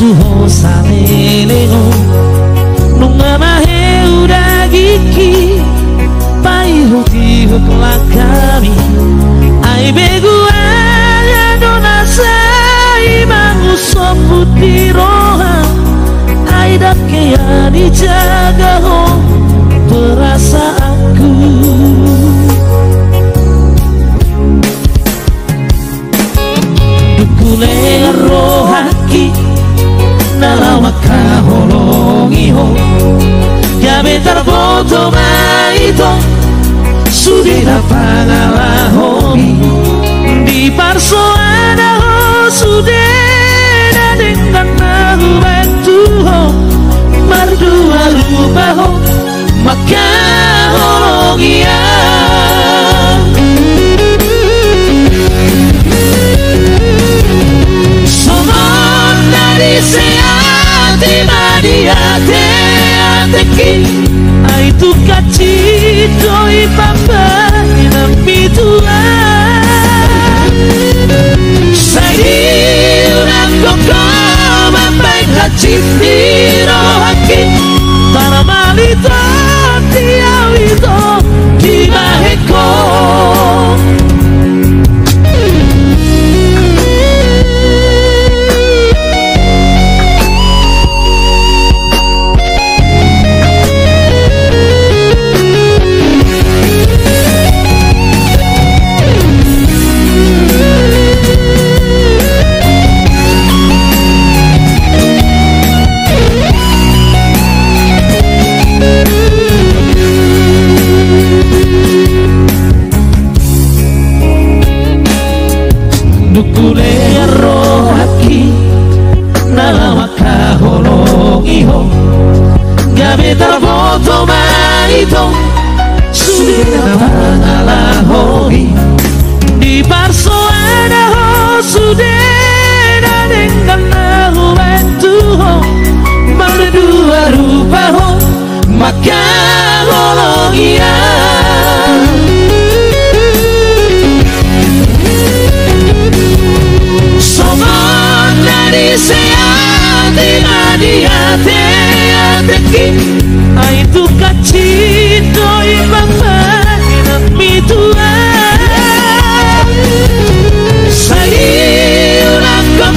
tuho salelego nunga mahe uragiki pai hoti kelakami ai begu aya dona sai mangu sopu tiroha ai dakya dijaga ho perasaanku dukule rohaki nalawaka holongi ho gabe tarboto maito sudira pangalahomi di parsoana ho sudera dengan nahu bentuho mardua lupa ho maka hologia somon dari seati madiate ateki aitu kacito ipapa inambitua sai unanggo koma pai kacitiro haki taramalito tiawito dimaheko dukule rohaki nalawaka holongiho gabe tarboto maito sudira pangalahomi di parsoana ho sudera dengan nahu bentuho berdua rupa ho maka hologia somon dari seati madiate ateki aitu kacito ibamba inamitua sai unanggo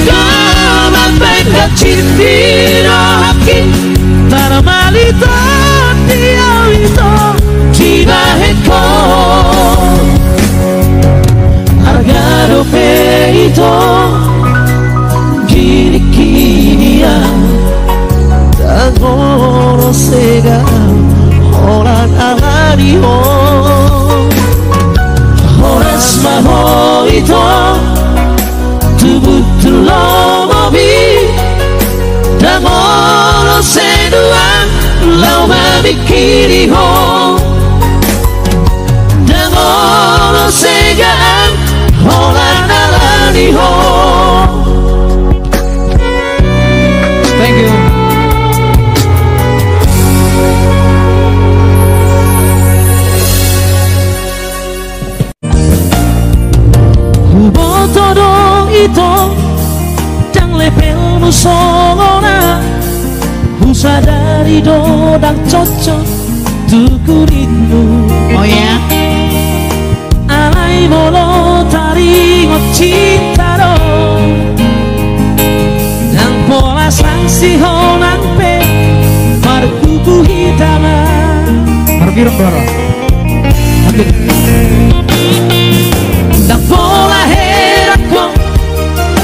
mapai kacitiro haki taramalito tiawito jibaheko argado peito kini-kini dagoro sega orang alari ho horas maho ito tubuh tulomobi dagoro sedua lau mabikiri ho dagoro sega orang alari ho. Thank you. Huboto dong itu jang lepel musona husadari dodang cocok tukurindu. Oh ya. Alai bolo tari cinta dong. Pola sanksi honang pe markuku hitama marbirum doro dan pola herakku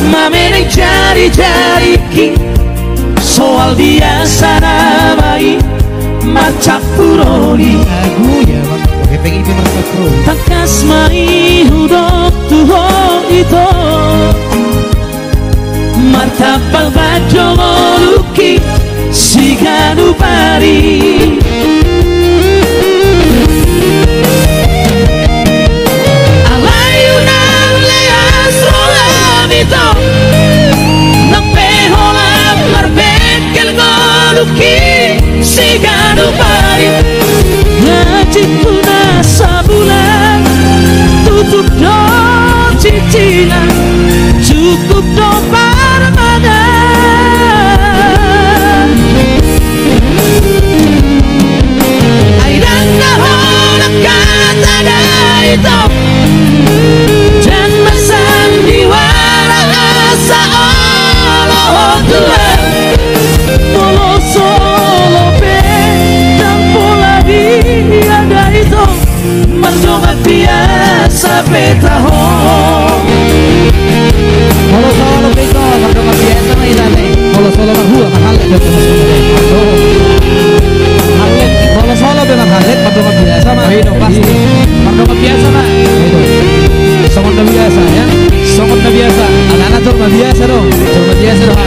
mamene jari-jari ki soal biasa namai macak puroni aku ya bang oke pengen ke macak puroni takas mai hudok tuho itu martabal bajo moluki siganu pari alayunan leas rolamito nampehola marbekel moluki siganu pari ngajiku nasa bulan tutup do cicilan cukup do parmada sampai tahun. Kalau solo bego, mardo biasa na ilale. Kalau solo mahua mahalit beto mas mardo. Halit, kalau solo be mahalit mardo biasa mah. Itu pasti. Mardo biasa mah. Itu. Songon biasa ya. Songon biasa. Anak-anak tuh biasa dong. Tuh biasa dong.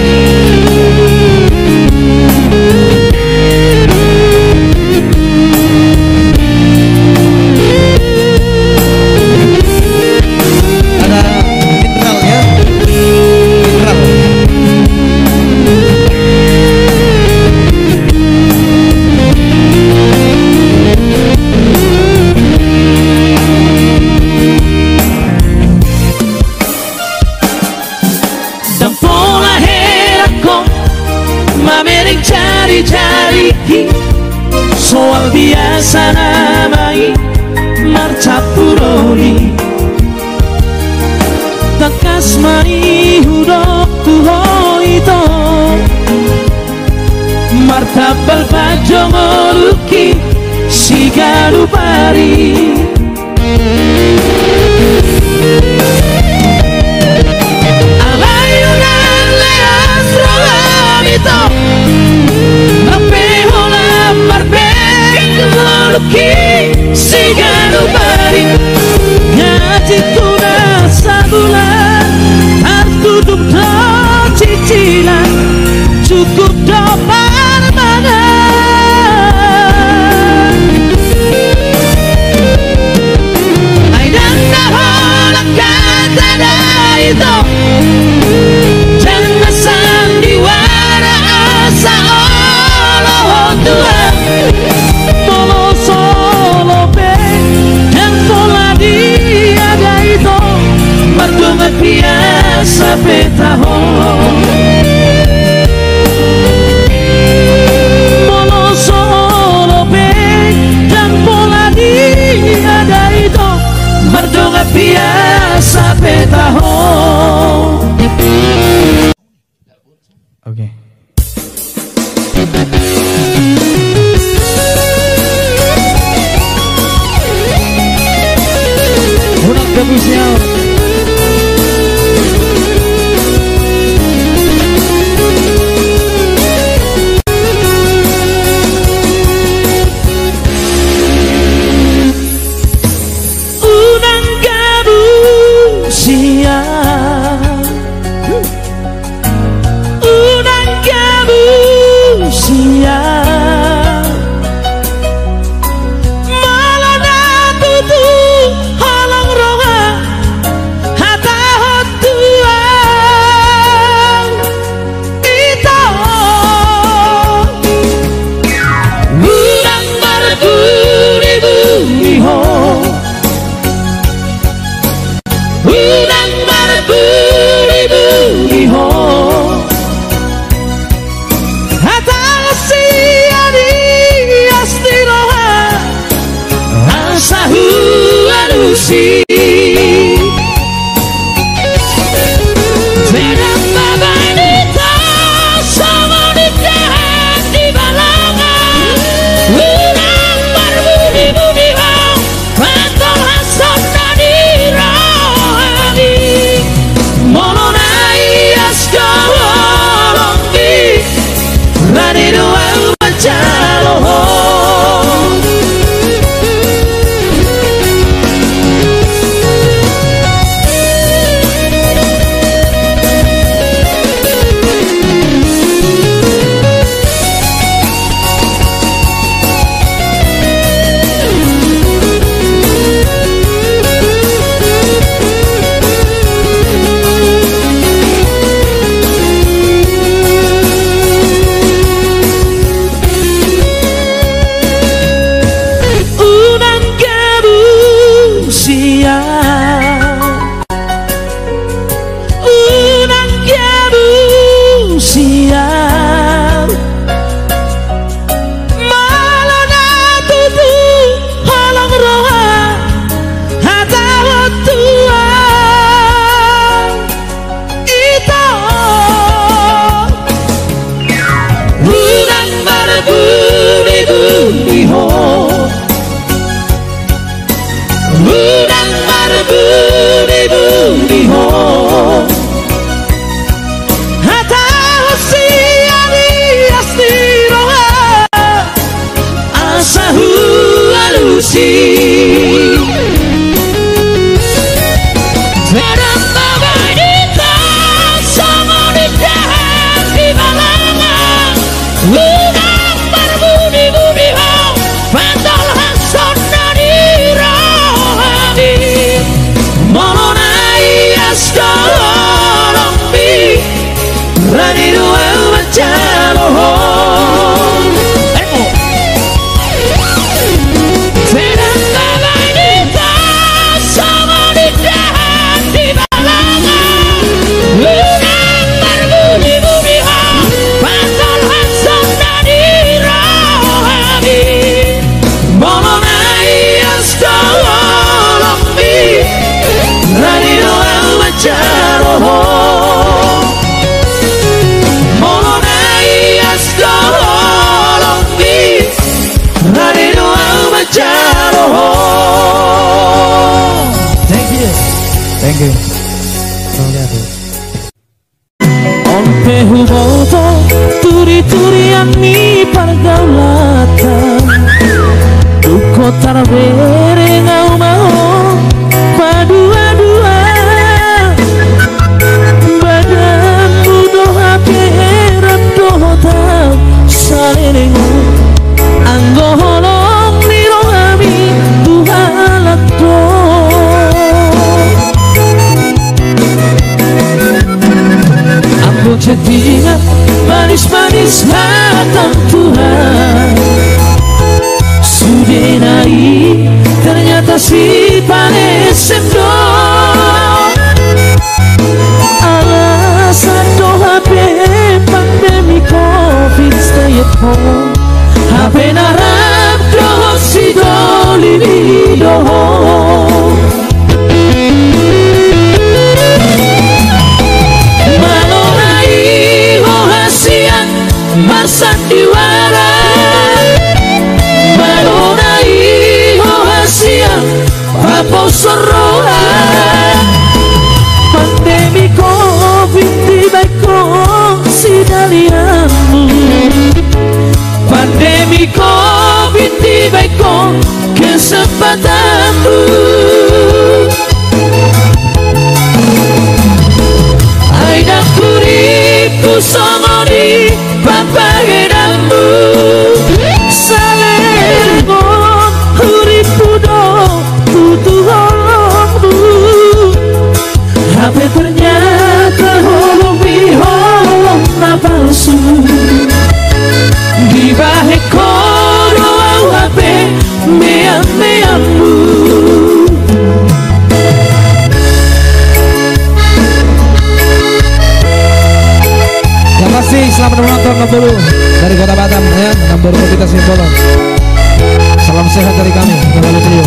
Soal biasa namai marcapuroni takas mai hudok tuhoito martabal pajongoluki sigalu pari alayunan leas rolamito Luki sigano bari ngaji tuna sabulan tertutup do cicilan cukup do pandangan aidan naholak kata itu jangan sandiwara asa Allah Tuhan biasa petahon Molo solo be dan pola dia ada itu berdonga biasa petahon. Oke. Udah gabusnya. kasih. Sedang menganita sama di dahan di balangan, udang berbudi-budi hau, pantal hason dari rohani, molonai asdolong bi, rani dua macam Thank you. On pehu moto turi-turian ni pergaulatan, duko tarbere ngau mau padua-dua, badanmu doa perap doa tau salenengu, anggo holong ni rohami tuhalak do. Jadinya manis-manis hatang Tuhan, sudah naik ternyata si panes sendok. Alasan doa pandemi COVID stay at home, HP narap doa si doli doa. Sandiwara malonai ohasia papo soroa, pandemi COVID tiba-tiba si dalianmu, pandemi COVID tiba-tiba kesempatanmu. Aida kuriku somori papagedamu, salengon huripu do tutuholongmu, HP ternyata holong biholong na palsu, di bahe kodo au HP meam-meammu. Selamat menonton Nombolu dari Kota Batam ya, Nombolu kita Simbolon. Salam sehat dari kami, Nombolu Trio.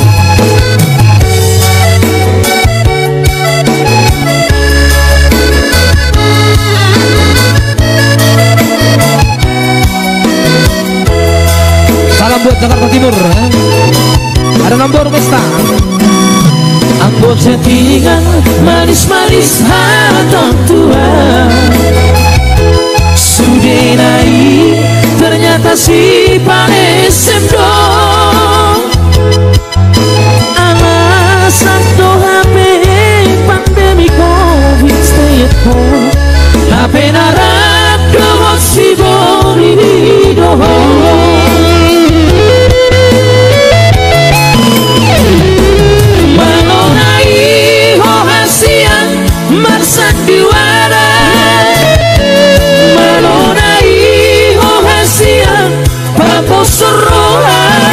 Salam buat Jakarta Timur ya. Ada Nombolu Pesta. Anggo settingan manis-manis hatang Tuhan, sudah naik ternyata si panes sendok. Alasan doa pandemi COVID stay at home, HP narap doa si bori doa. Malonai ohasian marsandiwara, malonai ohasian papo soroa,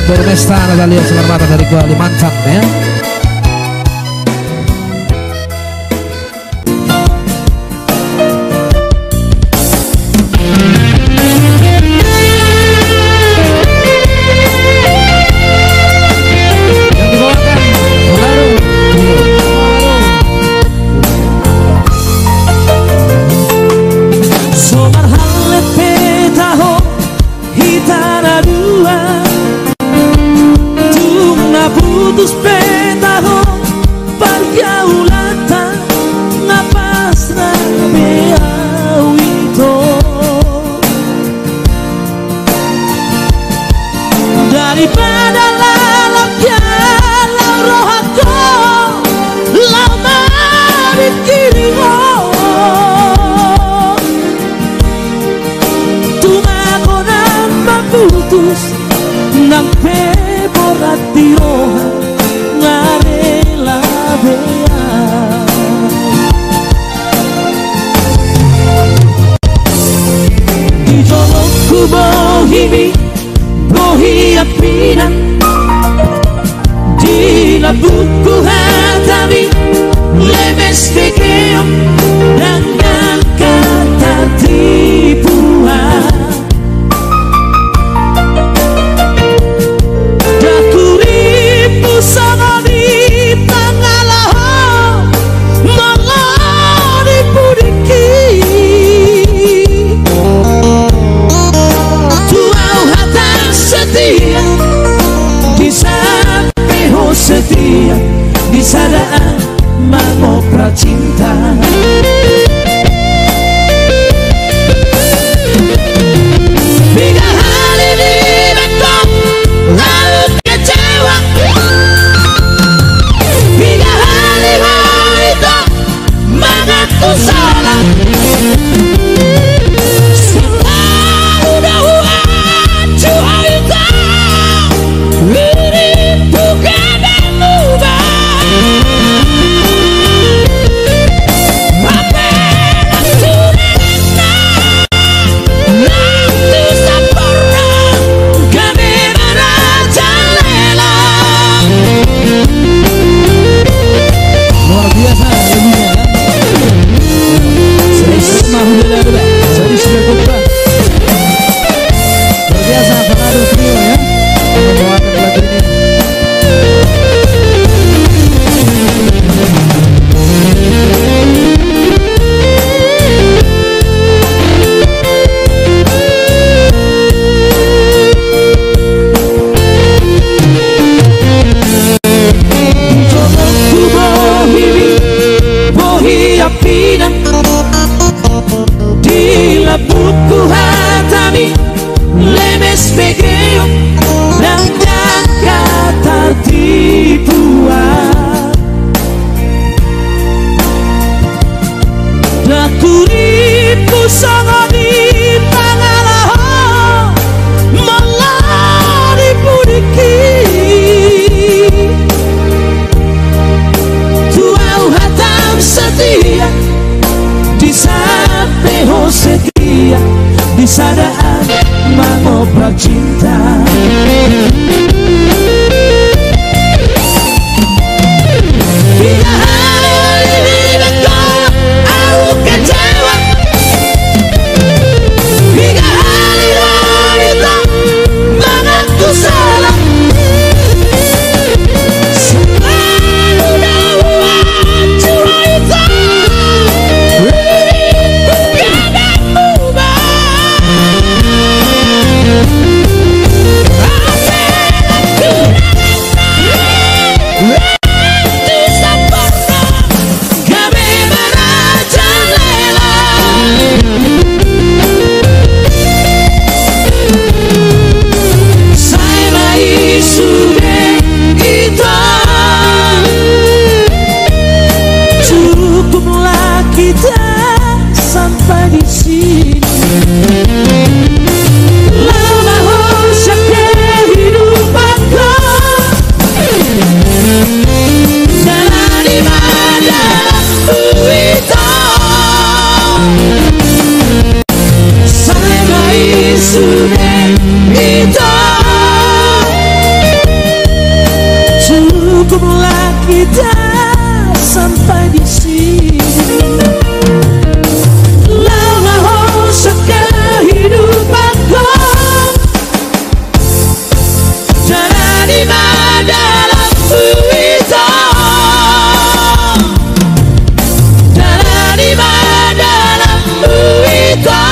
Dormesta Natalia Sumarmata dari Kalimantan ya. Daripada lalaknya laurohato lama dikirimu Tumago nang putus nang peborat diroha ngarela bea di jolokku bohimi Bohi apina di labutku hatami lemes pekeo dengan kata tipuan dakuripu sama di pangalaho mengari pudiki setia di sapeho setia di sadaan mamo pracinta tiga hari di bekok lalu kecewa tiga hari itu mengaku salah setia di sadaan mamo pracinta kita sampai di sini. Lalu kehidupanku jalan di dalam itu, jalan di dalam itu.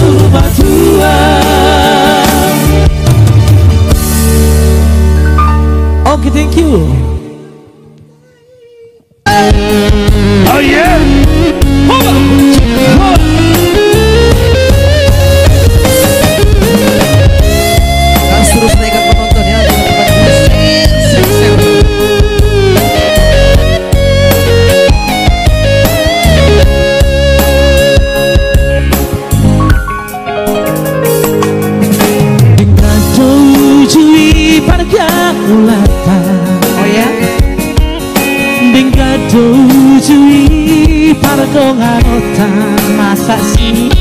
selalu berdua. Oke, thank you. Oh yeah. Terus naikkan penonton ya. Dengan tujui pada ulatan. Oh ya. Dengan tujui pada gongarotan. Masa sih?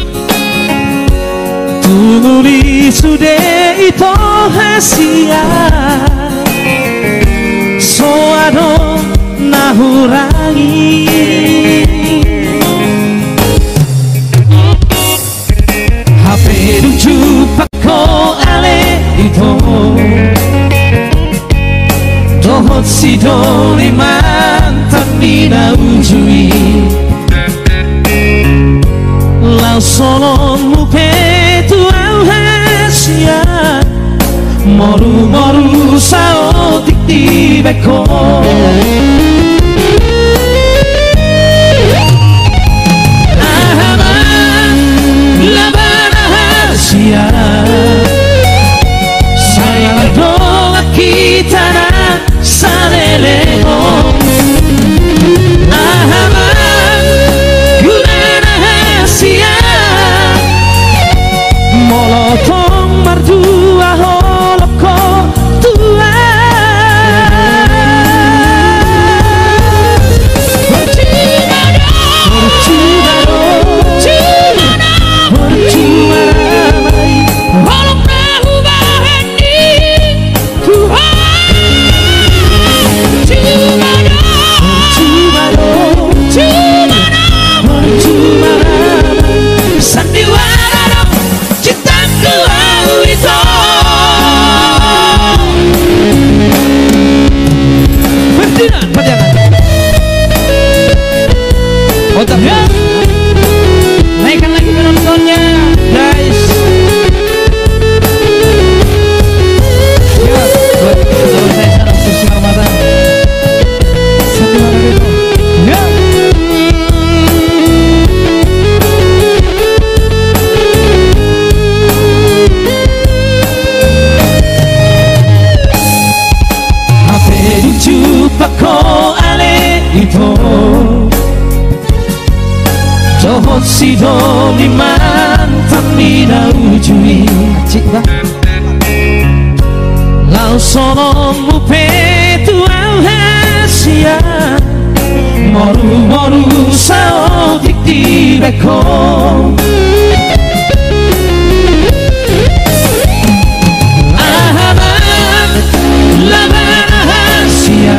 Tunuli sudah itu hasia soado nahurangi HP lucu pako ale itu dohot si doli mantan bina ujui lau solo mupe moru moru sao tik di beko ahaman labana hasia saya doa kita na salelego ahaman guna hasia molotong mardua holoko tua Ya. Naikkan lagi penontonnya, guys. Ya, kalau saya sangat bersinar mata. Satu hari itu. Ya. HP lucu pako ale itu dohot si doli mantan bina ujui Cik bang. lau solo mupe tuau hasia moru moru sao tik di beko ahaman labana hasia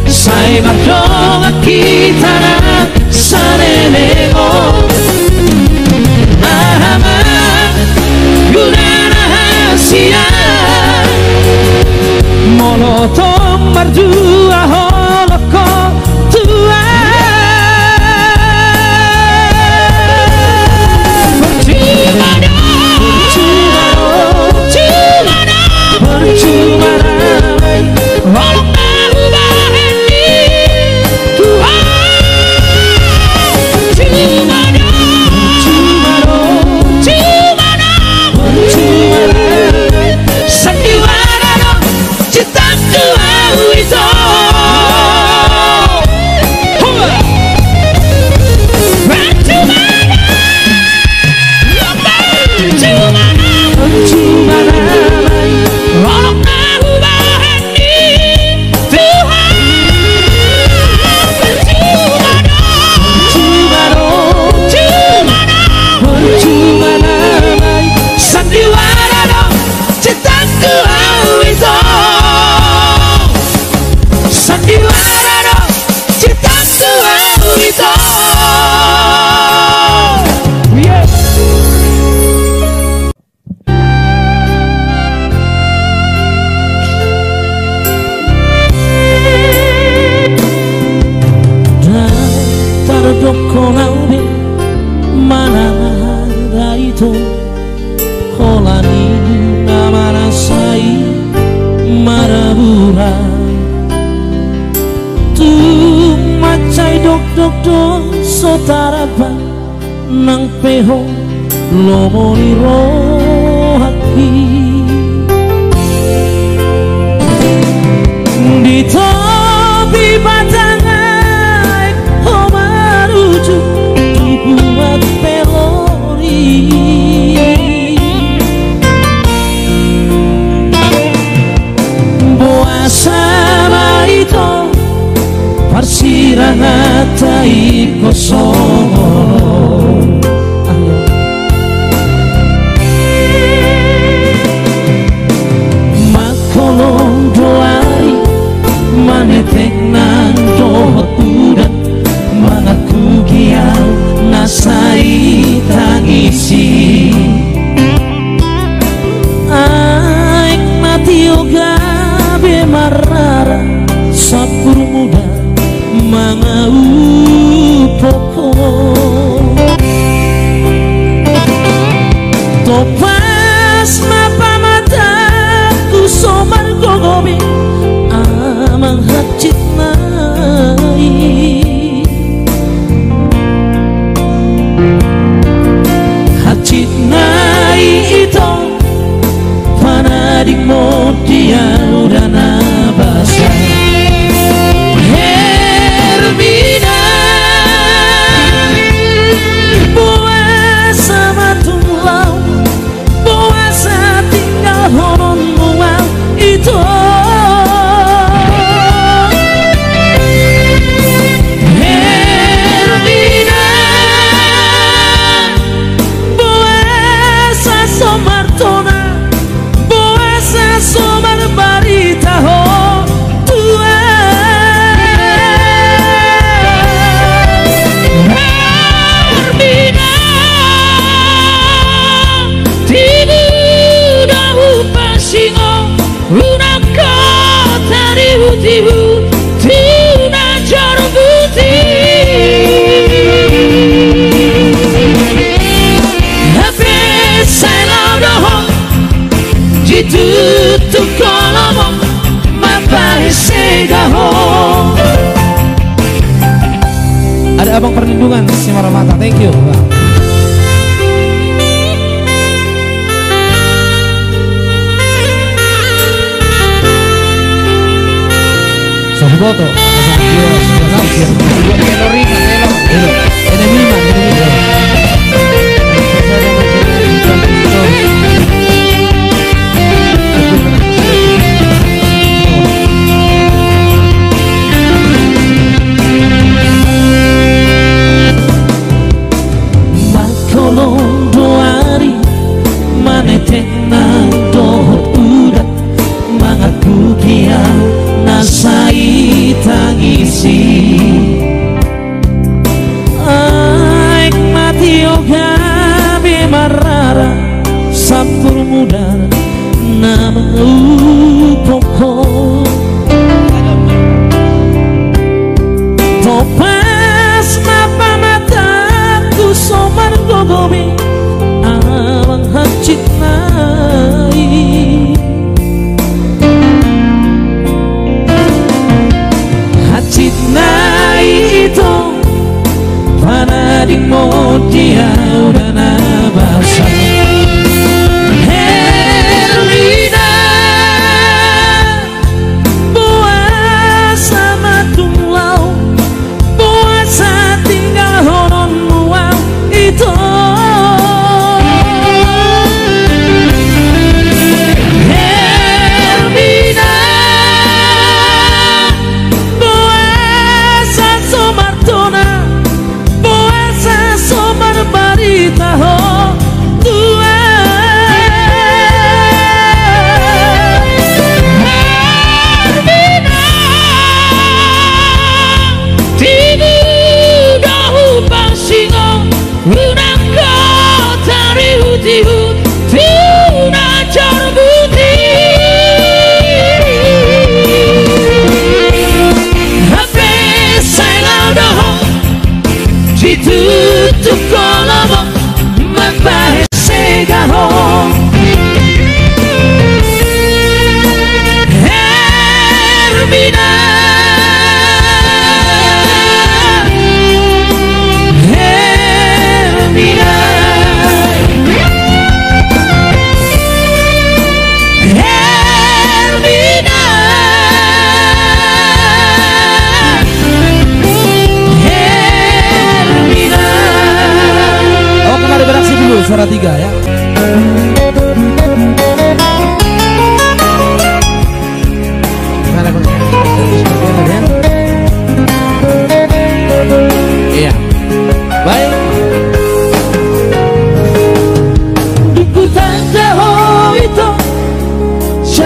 sai mardoa kita na salelego ahaman guna rahasia molotong mardua holoko tua percuma sandiwara cinta ku itu dokdo sotaraba nang peho lomoni rohaki di topi batangai homaruju dibuat pelori sama itu parsirahatai kosong makolong doari manetek nang dohot udan mangaku giang nasai tangisi aik mati yoga marara sapur muda mangau poko topas mapa mataku somar gogobi amang hacit nai itu panadik mo dia udah nabasa Hermina puasa matulau puasa tinggal horon mual itu Hermina puasa somartona somar barita ho tua Arbina tibu dahu pasingo unang kota ribu-tibu tuna jarum putih habis saya doho jitu kolomo mapai segaho. Ada abang perlindungan Simaramata, thank you Bang. Sohboto nasai tangisi aik mati yoga bemarara sampur muda nama upoko topas mapa mataku somar gogobi amang hacit nai itu panadik mo dia udah nabasa Herlina puasa matunglau puasa tinggal horon mual itu Somar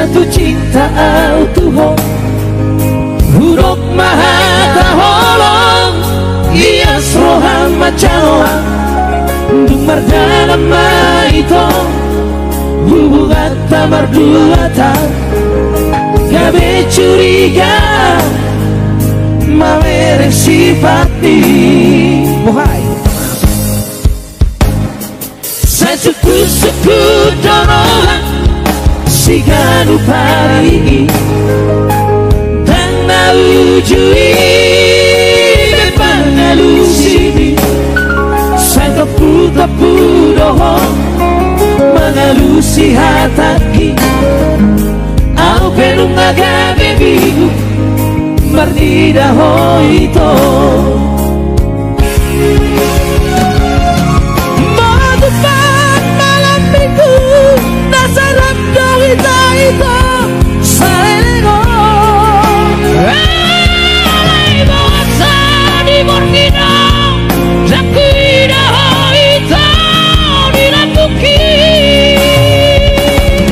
jatuh cinta autuho huruf mahataholong iya srohan macawa untuk merdana maito hubungan tamar duata gabe curiga mawere sifati Mohai saya suku-suku dorongan siganu pari dan naujui bepangalusini saya tepu doho mengalusi hataki au penung agabe bigu merdida hoito madupan malam minggu nasarap dohita ito sarelego alay bangsa di mordina jakuida hoito dinabuki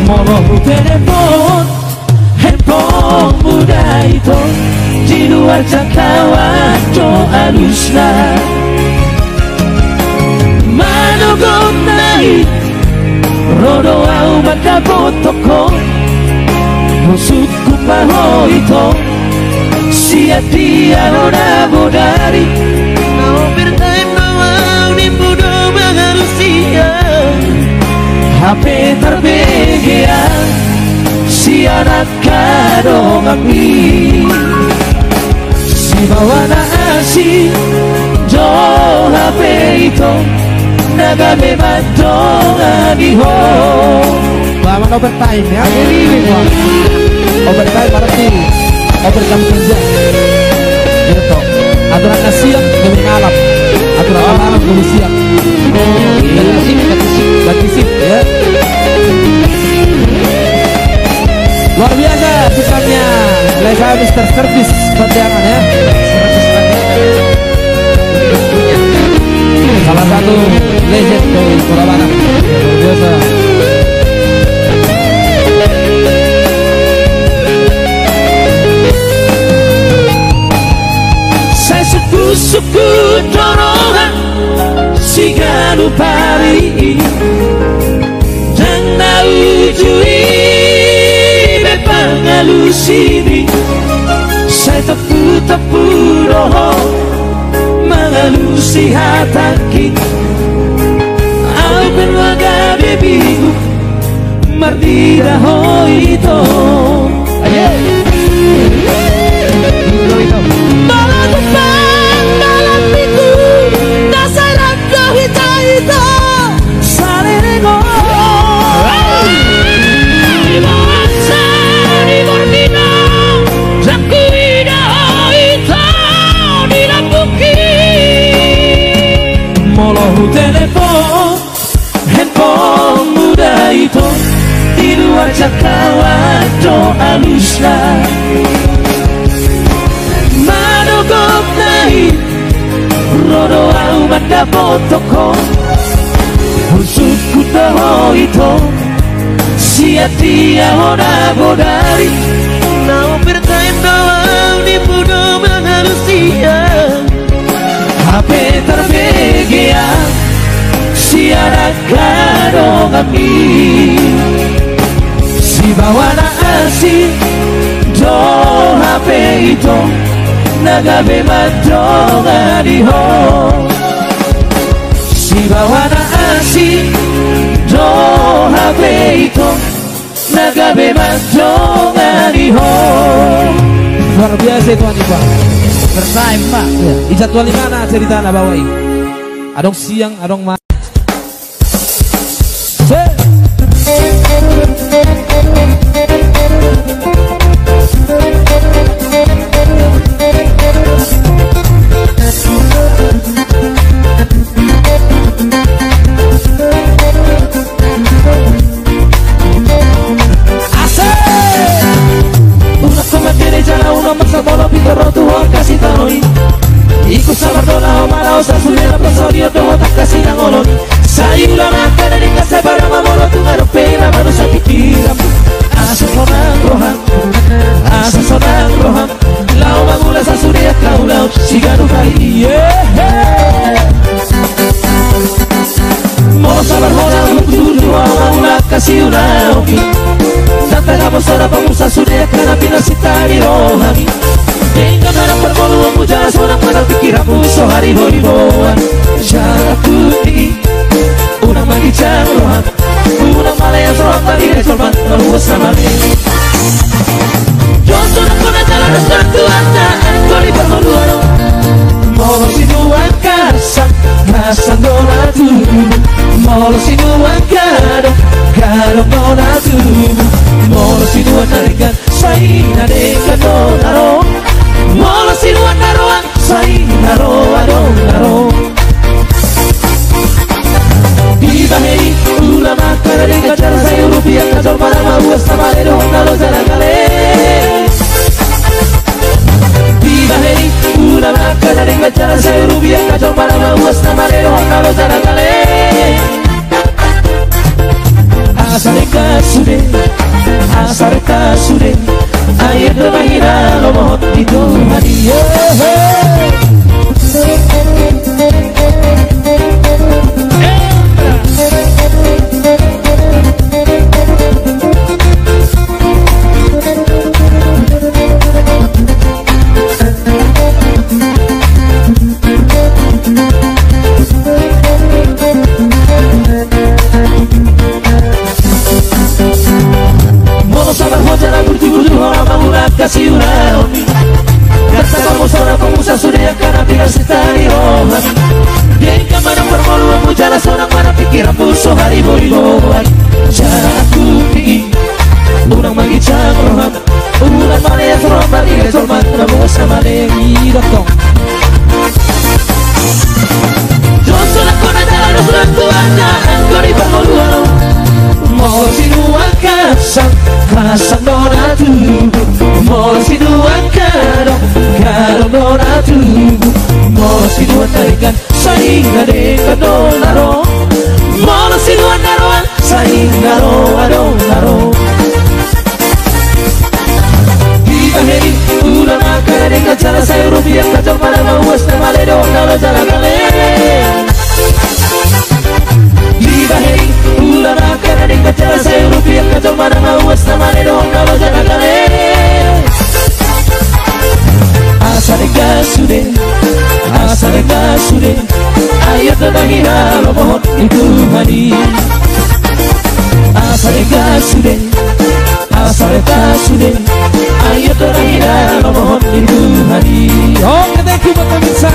molo telepon handphone muda itu di luar jangkauan alusna manogom naik rodo au mandapot toko musutku paho itu siap dia roda bodari mau bertahan mau nimbudo mengarusia HP terbegia si anak kado ngapi si bawana asi jo HP itu naga bebas dong adiho Laman overtime ya, ini overtime berarti overtime kerja gitu. Aturan siang gak malam, aturan malam gak siang. Ganti sip ya. Luar biasa sisanya Lesa Mr. Service Pontianak ya. Salah satu legend dari Kota Barat. Luar biasa. Saya suku-suku dorongan si galu pari dan naujui bepangalusini saya tepu roho mengalusi hataki au penwaga bebigu mardira hoito malam depan malam minggu nasaran dohita itu sarelego dibaca di mordina jakuida itu dinabuki molohu telepon handphone muda itu di luar jangkauan alusna manogop naik rodo au mandapot toko usutku taho itu siap dia hona bodari now bertahan doang di budo mengalusia HP terbegia si anak kado kami si bawana asi do HP itu naga bebas dong adiho si bawana asi do HP itu naga bebas dong adiho. Luar biasa itu Anifa. Bertime Pak. Ya. Ijadwal di mana cerita anak bawai? Adong siang, adong malam. Iku sabar dola omala osa suliera pasorio doho tak kasih nangoloni sayulan akan dari kasih barang mamolo tu ngarupe la manu sakit saudara pengusaha sudah karena binasita di rohani. Hingga karena pergoluanmu jalan seorang mana pikiranmu sehari horiboan. Jatuh tinggi, unang magi rohan, unang malaya seorang tadi recorban terus sama ni. Johnson aku nak jalan seorang tuannya, aku di pergoluan. Molo sinuan kasang, kasang dona tubuh. Molo sinuan gadong, gadong dona tubuh. Molo sinuan narikan, saina dekan dona ro. Molo sinuan naroan, saina ro adong naro. Dibahei ulama karena dekan cara saya rupiah kacau pada mau sama ledong nalo jalan kale. Dibahei ulama karena dekan cara saya rupiah kacau pada mau sama ledong nalo jalan kale. Asareka sude, air termahira lo mohon itu hadiah. Kasih uraoni, kata pengusaha sudah karena binasita di rohani. Dia mana pergoluanmu jalan seorang mana pikiranmu sehari horiboan. Jatuh tinggi, unang magi rohan, unang malaya seorang tadi recorban terus sama ni dokter. Johnson aku nak jalan seorang tuannya, aku di pergoluan. Mau sinuan kasang, kasang dona tubuh. Molo sinuan gadong, gadong dona tubuh. Molo sinuan tarikan, sainga dekan dona ro. Molo sinuan naroan, sainga ro adong naro. Dibahei ulama karena dekan cara saya rupiah kacau pada mau sama ledong nalo jalan kale. Dibahei ulama karena dekan cara saya rupiah kacau pada mau sama ledong nalo jalan kale. Asareka sude, air termahira lo mohon itu hadiah. Asareka sude, air termahira lo mohon itu hadiah. Oh, thank you buat pemirsa.